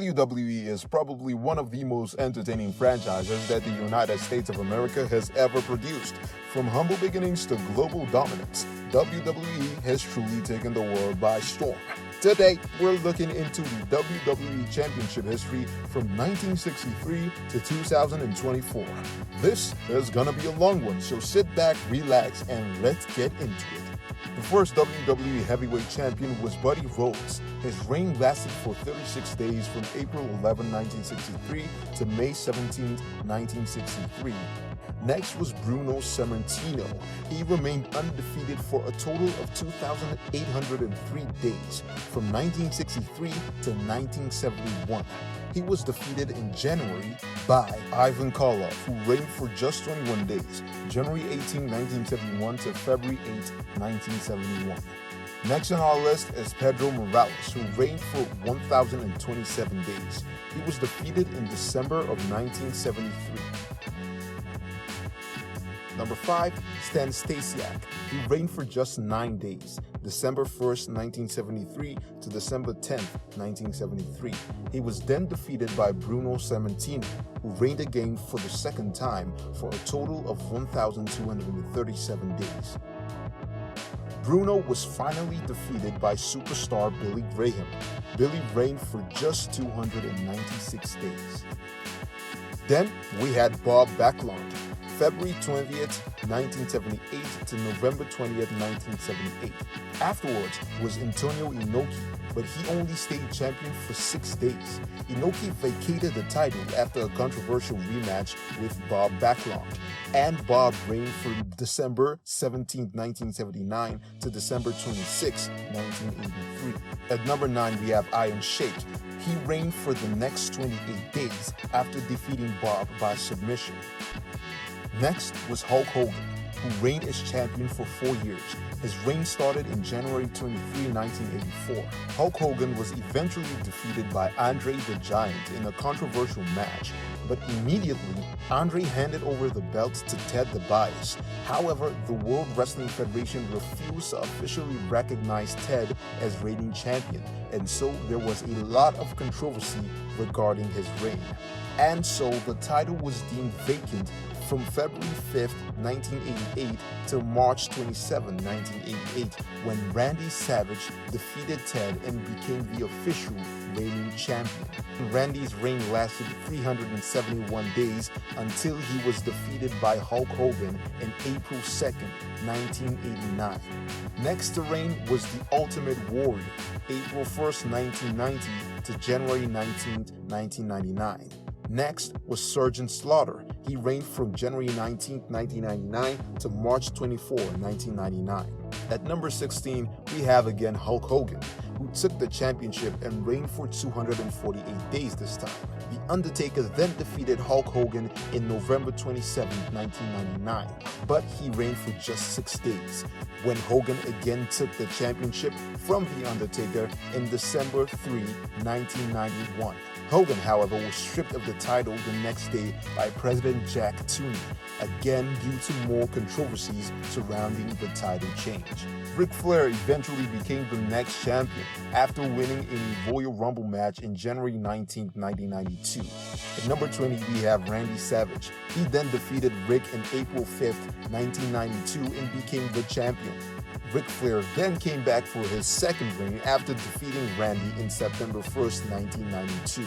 WWE is probably one of the most entertaining franchises that the United States of America has ever produced. From humble beginnings to global dominance, WWE has truly taken the world by storm. Today, we're looking into the WWE Championship history from 1963 to 2024. This is gonna be a long one, so sit back, relax, and let's get into it. The first WWE Heavyweight Champion was Buddy Rhodes. His reign lasted for 36 days from April 11, 1963 to May 17, 1963. Next was Bruno Sammartino. He remained undefeated for a total of 2,803 days from 1963 to 1971. He was defeated in January by Ivan Koloff, who reigned for just 21 days, January 18, 1971 to February 8, 1971. Next on our list is Pedro Morales, who reigned for 1,027 days. He was defeated in December of 1973. Number 5, Stan Stasiak. He reigned for just 9 days, December 1st, 1973 to December 10th, 1973. He was then defeated by Bruno Sammartino, who reigned again for the second time for a total of 1,237 days. Bruno was finally defeated by superstar Billy Graham. Billy reigned for just 296 days. Then we had Bob Backlund. February 20th, 1978 to November 20th, 1978. Afterwards was Antonio Inoki, but he only stayed champion for 6 days. Inoki vacated the title after a controversial rematch with Bob Backlund, and Bob reigned from December 17, 1979 to December 26, 1983. At number 9, we have Iron Sheik. He reigned for the next 28 days after defeating Bob by submission. Next was Hulk Hogan, who reigned as champion for 4 years. His reign started in January 23, 1984. Hulk Hogan was eventually defeated by Andre the Giant in a controversial match, but immediately, Andre handed over the belt to Ted DiBiase. However, the World Wrestling Federation refused to officially recognize Ted as reigning champion, and so there was a lot of controversy regarding his reign. And so the title was deemed vacant from February 5th, 1988 to March 27, 1988, when Randy Savage defeated Ted and became the official reigning champion. Randy's reign lasted 371 days until he was defeated by Hulk Hogan on April 2nd, 1989. Next to reign was the Ultimate Warrior, April 1st, 1990 to January 19th, 1999. Next was Sergeant Slaughter. He reigned from January 19, 1999 to March 24, 1999. At number 16, we have again Hulk Hogan, who took the championship and reigned for 248 days this time. The Undertaker then defeated Hulk Hogan in November 27, 1999, but he reigned for just 6 days, when Hogan again took the championship from The Undertaker in December 3, 1991. Hogan, however, was stripped of the title the next day by President Jack Tunney, again due to more controversies surrounding the title change. Ric Flair eventually became the next champion after winning a Royal Rumble match in January 19, 1992. At number 20, we have Randy Savage. He then defeated Rick on April 5th, 1992 and became the champion. Ric Flair then came back for his second reign after defeating Randy in September 1st, 1992.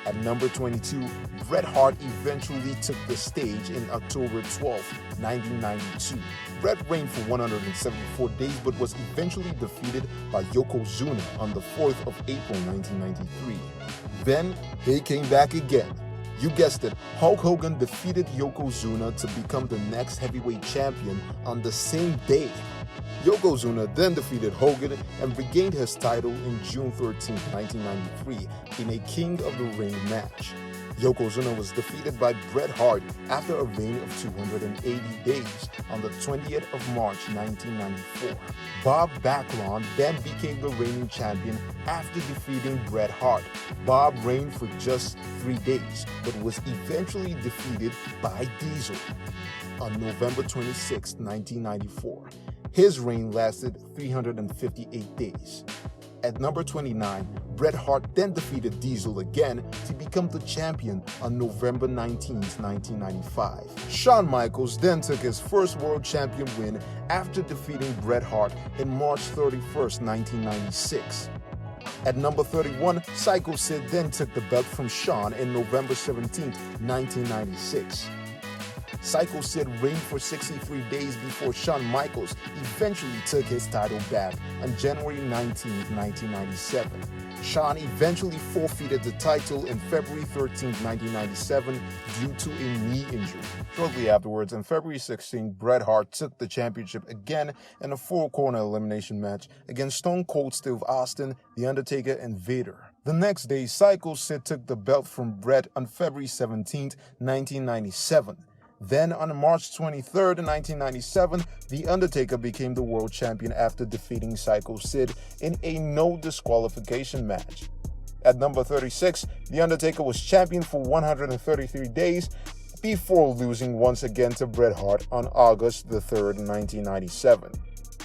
At number 22, Bret Hart eventually took the stage in October 12, 1992. Bret reigned for 174 days but was eventually defeated by Yokozuna on the 4th of April, 1993. Then he came back again. You guessed it, Hulk Hogan defeated Yokozuna to become the next heavyweight champion on the same day. Yokozuna then defeated Hogan and regained his title in June 13, 1993 in a King of the Ring match. Yokozuna was defeated by Bret Hart after a reign of 280 days on the 20th of March 1994. Bob Backlund then became the reigning champion after defeating Bret Hart. Bob reigned for just 3 days but was eventually defeated by Diesel on November 26, 1994. His reign lasted 358 days. At number 29, Bret Hart then defeated Diesel again to become the champion on November 19, 1995. Shawn Michaels then took his first world champion win after defeating Bret Hart in March 31, 1996. At number 31, Psycho Sid then took the belt from Shawn in November 17, 1996. Psycho Sid reigned for 63 days before Shawn Michaels eventually took his title back on January 19, 1997. Shawn eventually forfeited the title in February 13, 1997 due to a knee injury. Shortly afterwards, on February 16, Bret Hart took the championship again in a four-corner elimination match against Stone Cold Steve Austin, The Undertaker, and Vader. The next day, Psycho Sid took the belt from Bret on February 17, 1997. Then, on March 23, 1997, The Undertaker became the world champion after defeating Psycho Sid in a no disqualification match. At number 36, The Undertaker was champion for 133 days before losing once again to Bret Hart on August 3, 1997.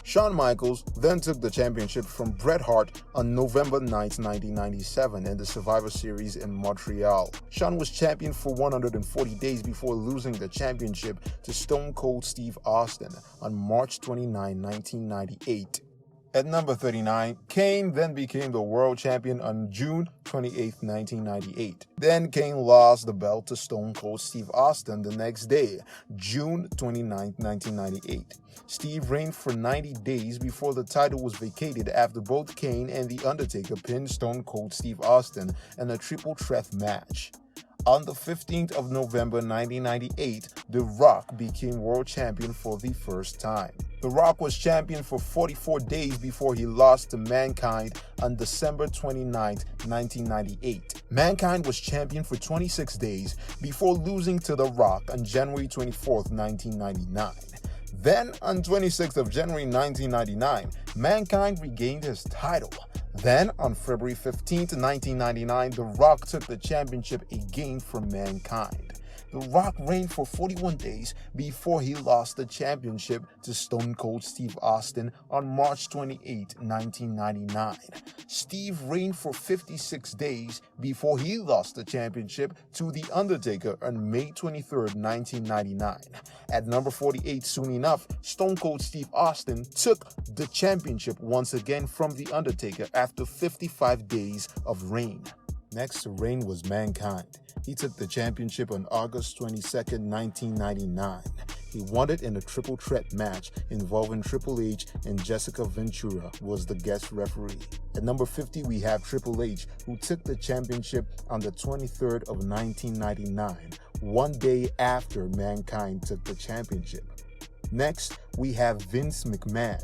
Shawn Michaels then took the championship from Bret Hart on November 9, 1997 in the Survivor Series in Montreal. Shawn was champion for 140 days before losing the championship to Stone Cold Steve Austin on March 29, 1998. At number 39, Kane then became the world champion on June 28, 1998. Then Kane lost the belt to Stone Cold Steve Austin the next day, June 29, 1998. Steve reigned for 90 days before the title was vacated after both Kane and The Undertaker pinned Stone Cold Steve Austin in a triple threat match. On the 15th of November 1998, The Rock became world champion for the first time. The Rock was champion for 44 days before he lost to Mankind on December 29, 1998. Mankind was champion for 26 days before losing to The Rock on January 24, 1999. Then, on 26th of January 1999, Mankind regained his title. Then, on February 15, 1999, The Rock took the championship again from Mankind. The Rock reigned for 41 days before he lost the championship to Stone Cold Steve Austin on March 28, 1999. Steve reigned for 56 days before he lost the championship to The Undertaker on May 23, 1999. At number 48, soon enough, Stone Cold Steve Austin took the championship once again from The Undertaker after 55 days of reign. Next to reign was Mankind. He took the championship on August 22, 1999. He won it in a triple threat match involving Triple H, and Jessica Ventura was the guest referee. At number 50, we have Triple H, who took the championship on the 23rd of 1999, one day after Mankind took the championship. Next, we have Vince McMahon.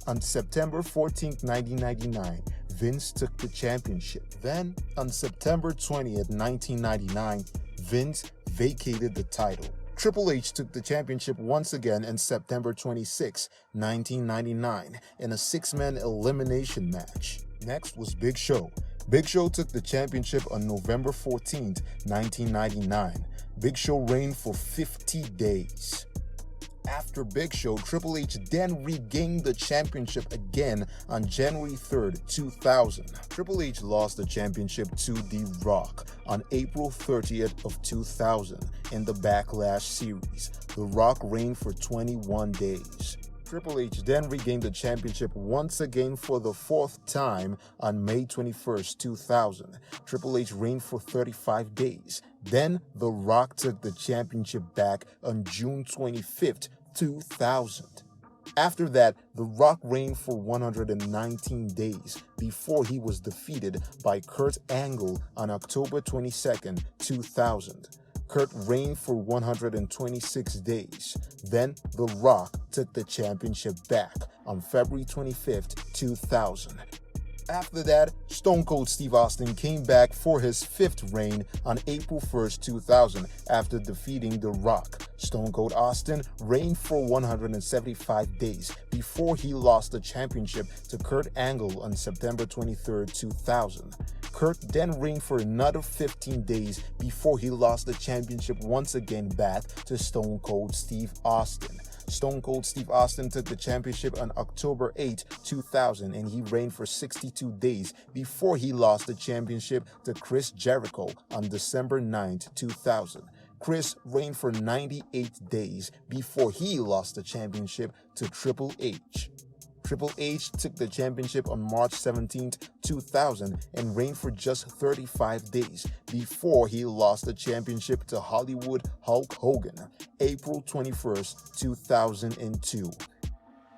On September 14, 1999, Vince took the championship. Then, on September 20th, 1999, Vince vacated the title. Triple H took the championship once again on September 26, 1999, in a six-man elimination match. Next was Big Show. Big Show took the championship on November 14, 1999. Big Show reigned for 50 days. After Big Show, Triple H then regained the championship again on January 3rd, 2000. Triple H lost the championship to The Rock on April 30th of 2000 in the Backlash series. The Rock reigned for 21 days. Triple H then regained the championship once again for the fourth time on May 21st, 2000. Triple H reigned for 35 days. Then The Rock took the championship back on June 25th, 2000. After that, The Rock reigned for 119 days before he was defeated by Kurt Angle on October 22nd, 2000. Kurt reigned for 126 days. Then The Rock took the championship back on February 25th, 2000. After that, Stone Cold Steve Austin came back for his fifth reign on April 1st, 2000 after defeating The Rock. Stone Cold Austin reigned for 175 days before he lost the championship to Kurt Angle on September 23rd, 2000. Kurt then reigned for another 15 days before he lost the championship once again back to Stone Cold Steve Austin. Stone Cold Steve Austin took the championship on October 8, 2000, and he reigned for 62 days before he lost the championship to Chris Jericho on December 9, 2000. Chris reigned for 98 days before he lost the championship to Triple H. Triple H took the championship on March 17, 2000 and reigned for just 35 days before he lost the championship to Hollywood Hulk Hogan, April 21, 2002.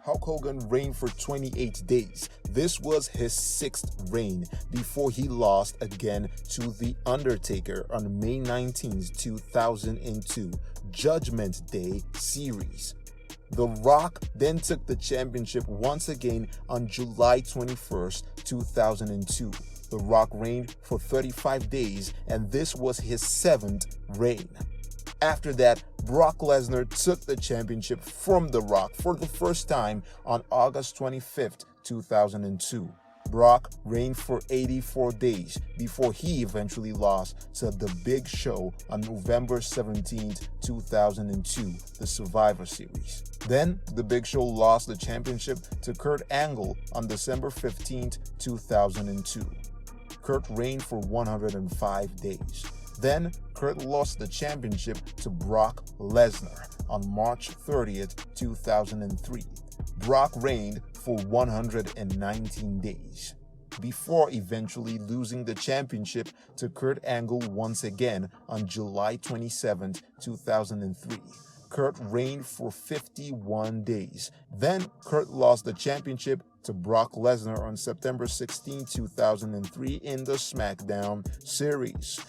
Hulk Hogan reigned for 28 days. This was his 6th reign before he lost again to The Undertaker on May 19, 2002, Judgment Day Series. The Rock then took the championship once again on July 21st, 2002. The Rock reigned for 35 days, and this was his 7th reign. After that, Brock Lesnar took the championship from The Rock for the first time on August 25th, 2002. Brock reigned for 84 days before he eventually lost to The Big Show on November 17, 2002, the Survivor Series. Then, The Big Show lost the championship to Kurt Angle on December 15, 2002. Kurt reigned for 105 days. Then, Kurt lost the championship to Brock Lesnar on March 30th, 2003. Brock reigned for 119 days, before eventually losing the championship to Kurt Angle once again on July 27, 2003. Kurt reigned for 51 days. Then, Kurt lost the championship to Brock Lesnar on September 16, 2003 in the SmackDown series.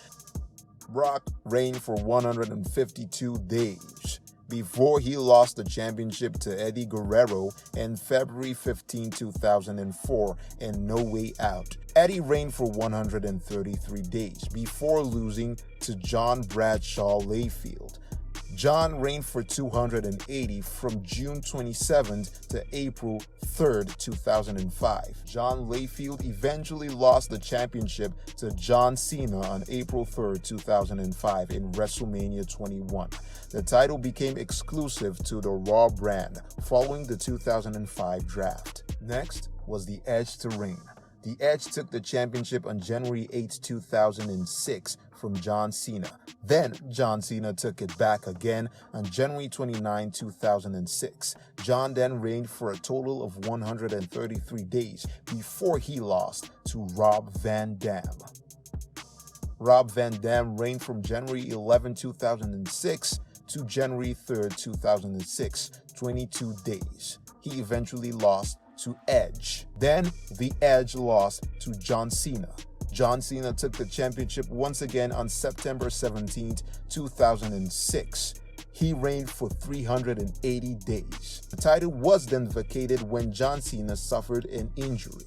Brock reigned for 152 days before he lost the championship to Eddie Guerrero in February 15, 2004 in No Way Out. Eddie reigned for 133 days before losing to John Bradshaw Layfield. John reigned for 280 from June 27th to April 3rd, 2005. John Layfield eventually lost the championship to John Cena on April 3rd, 2005 in WrestleMania 21. The title became exclusive to the Raw brand following the 2005 draft. Next was The Edge to reign. The Edge took the championship on January 8, 2006 from John Cena. Then, John Cena took it back again on January 29, 2006. John then reigned for a total of 133 days before he lost to Rob Van Dam. Rob Van Dam reigned from January 11, 2006 to January 3, 2006, 22 days. He eventually lost to Edge. Then, The Edge lost to John Cena. John Cena took the championship once again on September 17, 2006. He reigned for 380 days. The title was then vacated when John Cena suffered an injury.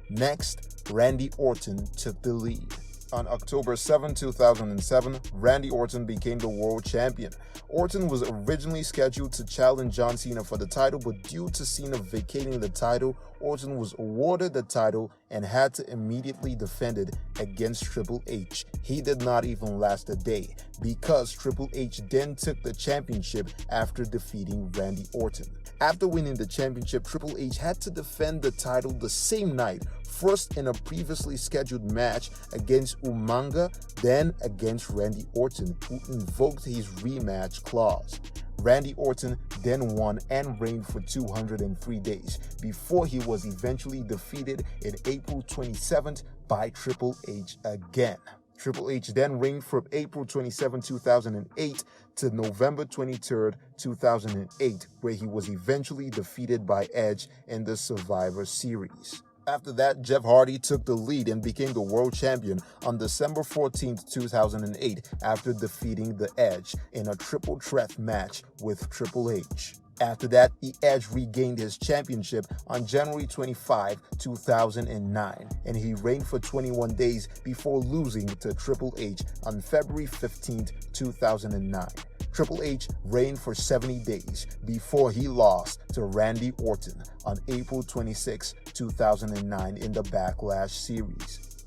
Next, Randy Orton took the lead. On October 7, 2007, Randy Orton became the world champion. Orton was originally scheduled to challenge John Cena for the title, but due to Cena vacating the title, Orton was awarded the title and had to immediately defend it against Triple H. He did not even last a day, because Triple H then took the championship after defeating Randy Orton. After winning the championship, Triple H had to defend the title the same night, first in a previously scheduled match against Umaga, then against Randy Orton, who invoked his rematch clause. Randy Orton then won and reigned for 203 days before he was eventually defeated in April 27th by Triple H again. Triple H then reigned from April 27, 2008 to November 23, 2008, where he was eventually defeated by Edge in the Survivor Series. After that, Jeff Hardy took the lead and became the world champion on December 14, 2008, after defeating The Edge in a triple threat match with Triple H. After that, The Edge regained his championship on January 25, 2009, and he reigned for 21 days before losing to Triple H on February 15, 2009. Triple H reigned for 70 days before he lost to Randy Orton on April 26, 2009 in the Backlash series.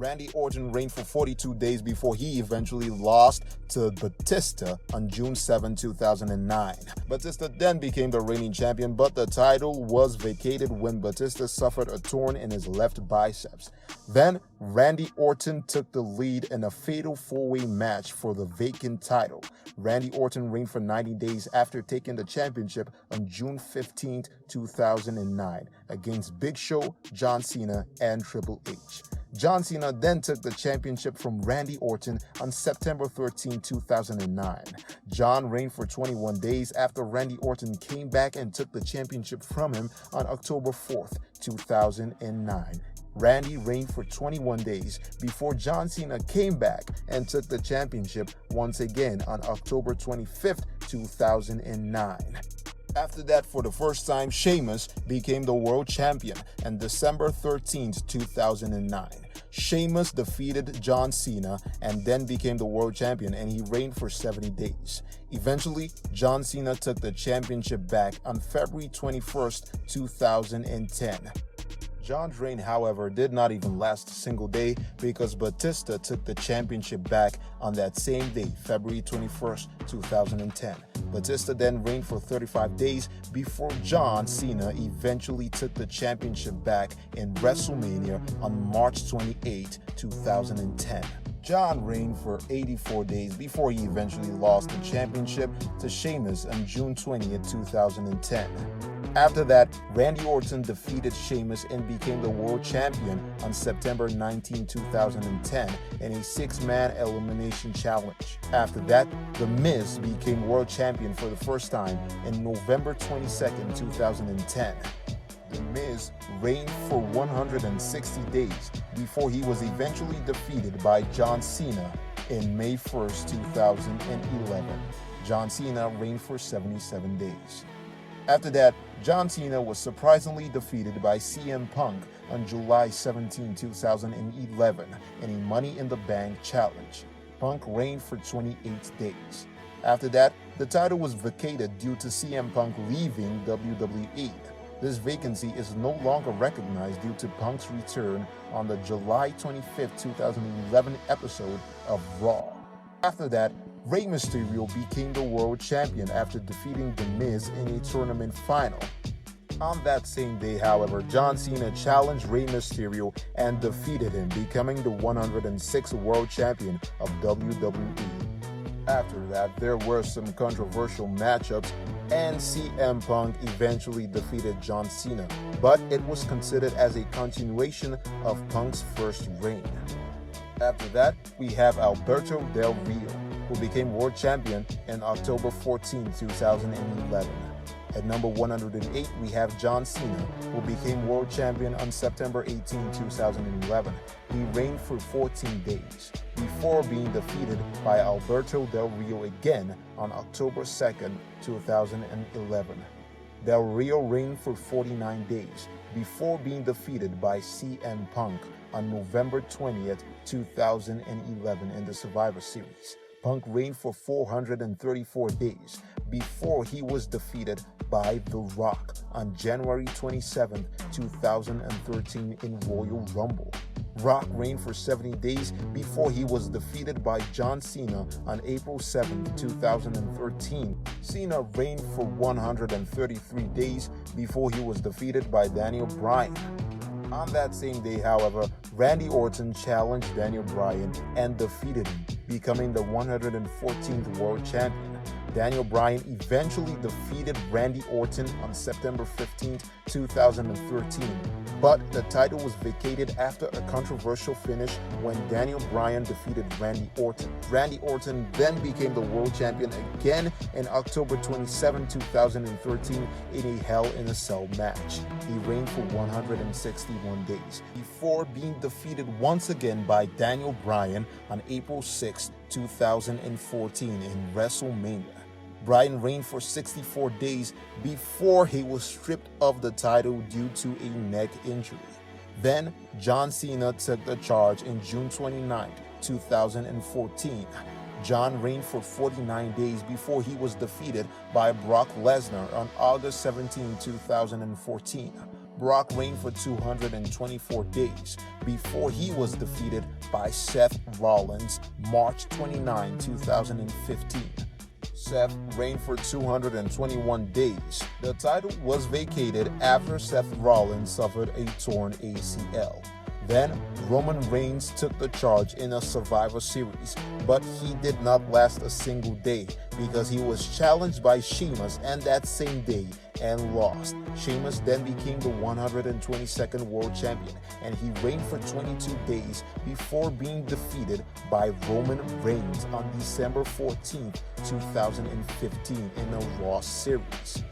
Randy Orton reigned for 42 days before he eventually lost to Batista on June 7, 2009. Batista then became the reigning champion, but the title was vacated when Batista suffered a torn in his left biceps. Then, Randy Orton took the lead in a fatal four-way match for the vacant title. Randy Orton reigned for 90 days after taking the championship on June 15, 2009 against Big Show, John Cena, and Triple H. John Cena then took the championship from Randy Orton on September 13, 2009. John reigned for 21 days after Randy Orton came back and took the championship from him on October 4, 2009. Randy reigned for 21 days before John Cena came back and took the championship once again on October 25, 2009. After that, for the first time, Sheamus became the world champion on December 13, 2009. Sheamus defeated John Cena and then became the world champion, and he reigned for 70 days. Eventually, John Cena took the championship back on February 21, 2010. John's reign, however, did not even last a single day because Batista took the championship back on that same day, February 21st, 2010. Batista then reigned for 35 days before John Cena eventually took the championship back in WrestleMania on March 28, 2010. John reigned for 84 days before he eventually lost the championship to Sheamus on June 20, 2010. After that, Randy Orton defeated Sheamus and became the world champion on September 19, 2010 in a six-man elimination challenge. After that, The Miz became world champion for the first time in November 22, 2010. The Miz reigned for 160 days before he was eventually defeated by John Cena in May 1, 2011. John Cena reigned for 77 days. After that, John Cena was surprisingly defeated by CM Punk on July 17, 2011 in a Money in the Bank challenge. Punk reigned for 28 days. After that, the title was vacated due to CM Punk leaving WWE. This vacancy is no longer recognized due to Punk's return on the July 25, 2011 episode of Raw. After that, Rey Mysterio became the world champion after defeating The Miz in a tournament final. On that same day, however, John Cena challenged Rey Mysterio and defeated him, becoming the 106th world champion of WWE. After that, there were some controversial matchups, and CM Punk eventually defeated John Cena, but it was considered as a continuation of Punk's first reign. After that, we have Alberto Del Rio, who became world champion in October 14, 2011. At number 108, we have John Cena, who became world champion on September 18, 2011. He reigned for 14 days before being defeated by Alberto Del Rio again on October 2, 2011. Del Rio reigned for 49 days before being defeated by CM Punk on November 20, 2011 in the Survivor Series. Punk reigned for 434 days before he was defeated by The Rock on January 27, 2013 in Royal Rumble. Rock reigned for 70 days before he was defeated by John Cena on April 7, 2013. Cena reigned for 133 days before he was defeated by Daniel Bryan. On that same day, however, Randy Orton challenged Daniel Bryan and defeated him, becoming the 114th world champion. Daniel Bryan eventually defeated Randy Orton on September 15, 2013, but the title was vacated after a controversial finish when Daniel Bryan defeated Randy Orton. Randy Orton then became the world champion again in October 27, 2013 in a Hell in a Cell match. He reigned for 161 days before being defeated once again by Daniel Bryan on April 6, 2014 in WrestleMania. Bryan reigned for 64 days before he was stripped of the title due to a neck injury. Then, John Cena took the charge in June 29, 2014. John reigned for 49 days before he was defeated by Brock Lesnar on August 17, 2014. Brock reigned for 224 days before he was defeated by Seth Rollins March 29, 2015. Seth reigned for 221 days. The title was vacated after Seth Rollins suffered a torn ACL. Then, Roman Reigns took the charge in a Survivor Series, but he did not last a single day because he was challenged by Sheamus and that same day and lost. Sheamus then became the 122nd World Champion, and he reigned for 22 days before being defeated by Roman Reigns on December 14, 2015 in a Raw Series.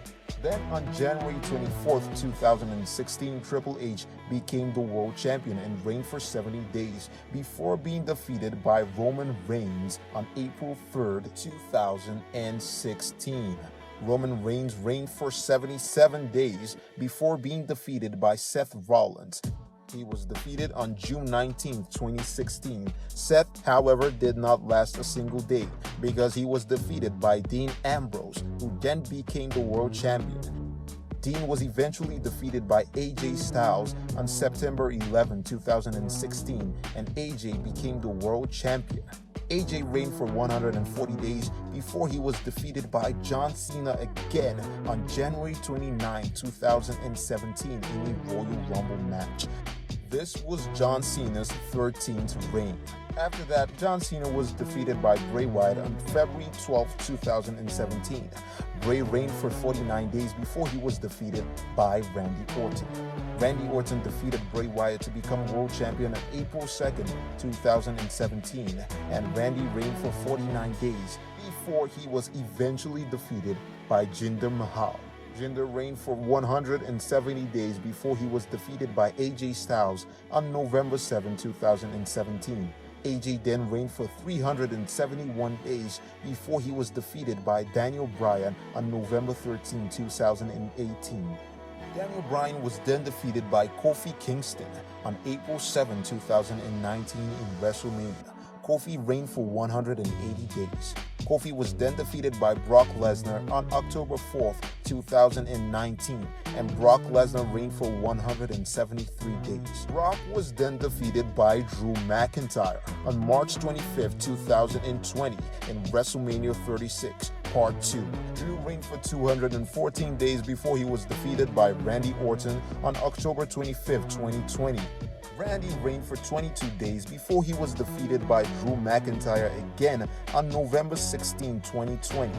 Then on January 24, 2016, Triple H became the world champion and reigned for 70 days before being defeated by Roman Reigns on April 3, 2016. Roman Reigns reigned for 77 days before being defeated by Seth Rollins. He was defeated on June 19, 2016. Seth, however, did not last a single day because he was defeated by Dean Ambrose, who then became the world champion. Dean was eventually defeated by AJ Styles on September 11, 2016, and AJ became the world champion. AJ reigned for 140 days before he was defeated by John Cena again on January 29, 2017 in a Royal Rumble match. This was John Cena's 13th reign. After that, John Cena was defeated by Bray Wyatt on February 12, 2017. Bray reigned for 49 days before he was defeated by Randy Orton. Randy Orton defeated Bray Wyatt to become world champion on April 2, 2017, and Randy reigned for 49 days before he was eventually defeated by Jinder Mahal. Jinder reigned for 170 days before he was defeated by AJ Styles on November 7, 2017. AJ then reigned for 371 days before he was defeated by Daniel Bryan on November 13, 2018. Daniel Bryan was then defeated by Kofi Kingston on April 7, 2019 in WrestleMania. Kofi reigned for 180 days. Kofi was then defeated by Brock Lesnar on October 4, 2019, and Brock Lesnar reigned for 173 days. Brock was then defeated by Drew McIntyre on March 25, 2020 in WrestleMania 36, Part 2. Drew reigned for 214 days before he was defeated by Randy Orton on October 25, 2020. Randy reigned for 22 days before he was defeated by Drew McIntyre again on November 16, 2020.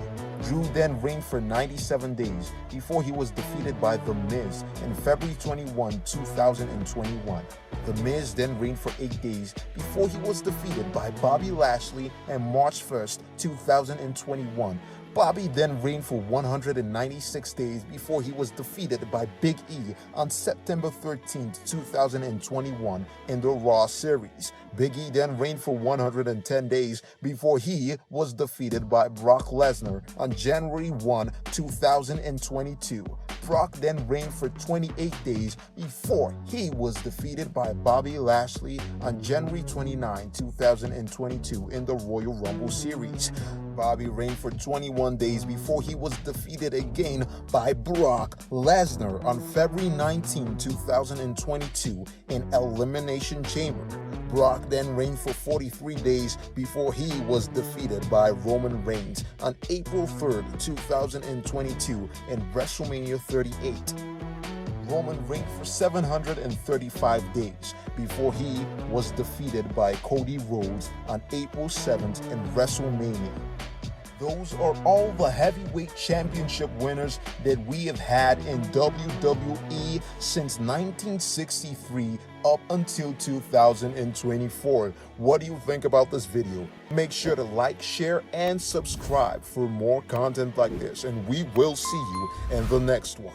Drew then reigned for 97 days before he was defeated by The Miz in February 21, 2021. The Miz then reigned for 8 days before he was defeated by Bobby Lashley on March 1, 2021. Bobby then reigned for 196 days before he was defeated by Big E on September 13, 2021 in the Raw Series. Big E then reigned for 110 days before he was defeated by Brock Lesnar on January 1, 2022. Brock then reigned for 28 days before he was defeated by Bobby Lashley on January 29, 2022 in the Royal Rumble Series. Bobby reigned for 21 days before he was defeated again by Brock Lesnar on February 19, 2022 in Elimination Chamber. Brock then reigned for 43 days before he was defeated by Roman Reigns on April 3, 2022 in WrestleMania 38. Roman reigned for 735 days before he was defeated by Cody Rhodes on April 7th in WrestleMania. Those are all the heavyweight championship winners that we have had in WWE since 1963 up until 2024. What do you think about this video? Make sure to like, share, and subscribe for more content like this, and we will see you in the next one.